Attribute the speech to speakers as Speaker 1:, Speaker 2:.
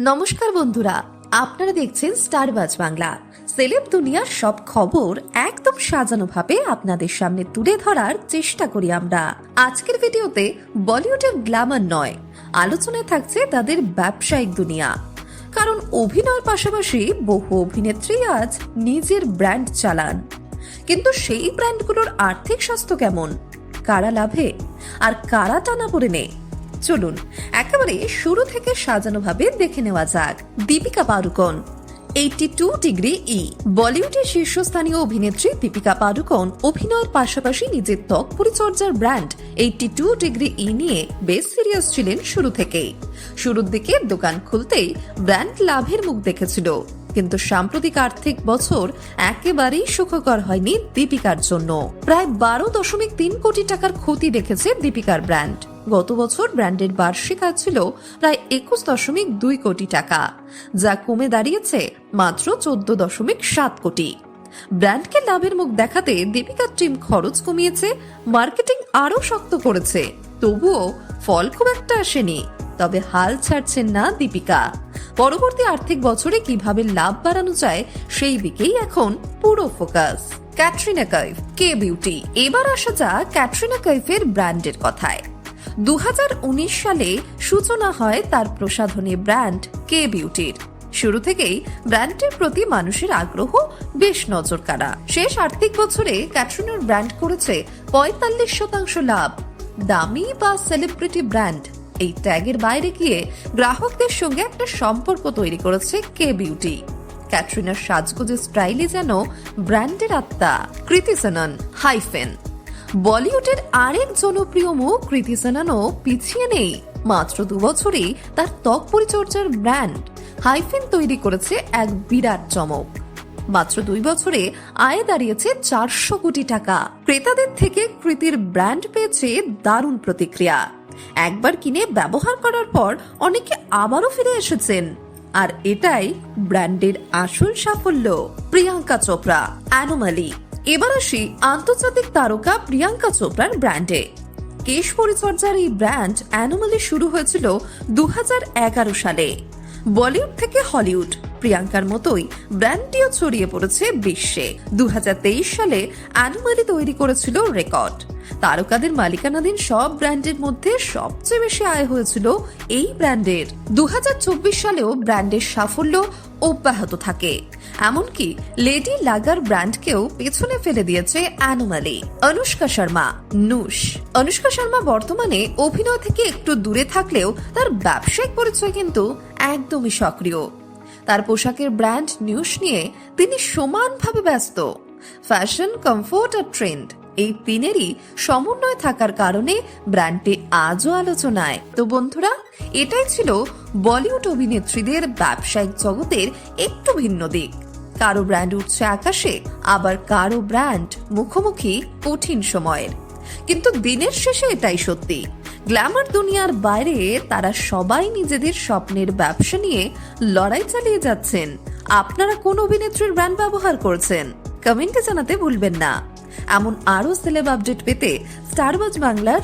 Speaker 1: নমস্কার বন্ধুরা, আপনারা দেখছেন স্টারবাজ বাংলা। সেলেব দুনিয়ার সব খবর একদম সাজানো ভাবে আপনাদের সামনে তুলে ধরার চেষ্টা করি আমরা। আজকের ভিডিওতে বলিউডের গ্ল্যামার নয়, আলোচনায় থাকছে তাদের ব্যবসায়িক দুনিয়া। কারণ অভিনয়ের পাশাপাশি বহু অভিনেত্রী আজ নিজের ব্র্যান্ড চালান, কিন্তু সেই ব্র্যান্ডগুলোর আর্থিক স্বাস্থ্য কেমন, কারা লাভে আর কারা টানা পড়ে নেই, চলুন একেবারে শুরু থেকে সাজানো ভাবে দেখে নেওয়া যাক। দীপিকা পাড়ুকোন 82 ডিগ্রি ই। বলিউডের শীর্ষস্থানীয় অভিনেত্রী দীপিকা পাড়ুকোন অভিনয়ের পাশাপাশি নিজের ত্বক পরিচর্যার ব্র্যান্ড 82 ডিগ্রি ই নিয়ে বেশ সিরিয়াস ছিলেন শুরু থেকেই। শুরুর দিকে দোকান খুলতেই ব্র্যান্ড লাভের মুখ দেখেছিল, কিন্তু সাম্প্রতিক আর্থিক বছর একেবারেই সুখকর হয়নি দীপিকার জন্য। প্রায় 12.3 কোটি টাকার ক্ষতি দেখেছে দীপিকার ব্র্যান্ড। গত বছর ব্র্যান্ডের বার্ষিক আয় ছিল প্রায় 21.2 কোটি টাকা, যা কমে দাঁড়িয়েছে মাত্র 14.7 কোটি। ব্র্যান্ডকে লাভের মুখ দেখাতে দীপিকার টিম খরচ কমিয়েছে, মার্কেটিং আরো শক্ত করেছে, তবুও ফল খুব একটা আসেনি। তবে হাল ছাড়ছেন না দীপিকা। পরবর্তী আর্থিক বছরে কিভাবে লাভ বাড়ানো যায় সেই দিকেই এখন পুরো ফোকাস। ক্যাটরিনা কাইফ, কে বিউটি। এবার আসা যাক ক্যাটরিনা কাইফের ব্র্যান্ডের কথায়। 2019 সালে সূচনা হয় তার প্রসাধনী ব্র্যান্ড কে বিউটির। শুরু থেকেই ব্র্যান্ডের প্রতি মানুষের আগ্রহ বেশ নজর কাড়া। শেষ আর্থিক বছরে ক্যাটরিনার ব্র্যান্ড করেছে 45% লাভ। দামি বা সেলিব্রিটি ব্র্যান্ড এই ট্যাগের বাইরে গিয়ে গ্রাহকদের সঙ্গে একটা সম্পর্ক তৈরি করেছে কে বিউটি। ক্যাটরিনার সাজগোজের স্টাইলে যেন ব্র্যান্ডের আত্মা। কৃতি সেনন, হাইফেন। বলিউডের আরেক জনপ্রিয় মুখ কৃতি সেননও পিছিয়ে নেই। মাত্র 2 বছরেই তার ত্বক পরিচর্যার ব্র্যান্ড হাইফেন তৈরি করেছে এক বিরাট চমক। মাত্র 2 বছরে আয় দাঁড়িয়েছে 400 কোটি টাকা। ক্রেতাদের থেকে কৃতির ব্র্যান্ড পেয়েছে দারুণ প্রতিক্রিয়া। একবার কিনে ব্যবহার করার পর অনেকে আবারও ফিরে এসেছেন, আর এটাই ব্র্যান্ডের আসল সাফল্য। প্রিয়াঙ্কা চোপড়া, অ্যানোমালি। এবার আসি আন্তর্জাতিক তারকা প্রিয়াঙ্কা চোপড়ার ব্র্যান্ডে। কেশ পরিচর্যার এই ব্র্যান্ড অ্যানোমালি শুরু হয়েছিল 2011 সালে। বলিউড থেকে হলিউড, প্রিয়াঙ্কার মতোই ব্র্যান্ডটিও ছড়িয়ে পড়েছে বিশ্বে। 2023 সালে অ্যানোমালি তৈরি করেছিল রেকর্ড। তারকাদের মালিকানাধীন সব ব্র্যান্ডের মধ্যে সবচেয়ে বেশি আয় হয়েছিল এই ব্র্যান্ডের। 2024 সালেও ব্র্যান্ডের সাফল্য অব্যাহত থাকে, এমনকি লেডি লাগার ব্র্যান্ডকেও পেছনে ফেলে দিয়েছে অ্যানোমালি। অনুষ্কা শর্মা, নুশ। অনুষ্কা শর্মা বর্তমানে অভিনয় থেকে একটু দূরে থাকলেও তার ব্যবসায়িক পরিচয় কিন্তু একদমই সক্রিয়। তার পোশাকের ব্র্যান্ড নিউশ নিয়ে তিনি সমানভাবে ব্যস্ত। ফ্যাশন, কমফোর্ট আর ট্রেন্ড এই তিনেরই সমন্বয় থাকার কারণে ব্র্যান্ডটি আজও আলোচনায়। তো বন্ধুরা, এটাই ছিল বলিউড অভিনেত্রীদের ব্যবসায়িক জগতের একটু ভিন্ন দিক। কারো ব্র্যান্ড উঠছে আকাশে, আবার কারো ব্র্যান্ড মুখোমুখি কঠিন সময়ের। কিন্তু দিনের শেষে এটাই সত্যি, গ্ল্যামার দুনিয়ার বাইরে তারা সবাই নিজেদের স্বপ্নের ব্যবসা নিয়ে লড়াই চালিয়ে যাচ্ছেন। আপনারা কোন অভিনেত্রীর ব্র্যান্ড ব্যবহার করছেন কমেন্টে জানাতে ভুলবেন না। এমন আরো সেলেব আপডেট পেতে স্টারবাজ বাংলার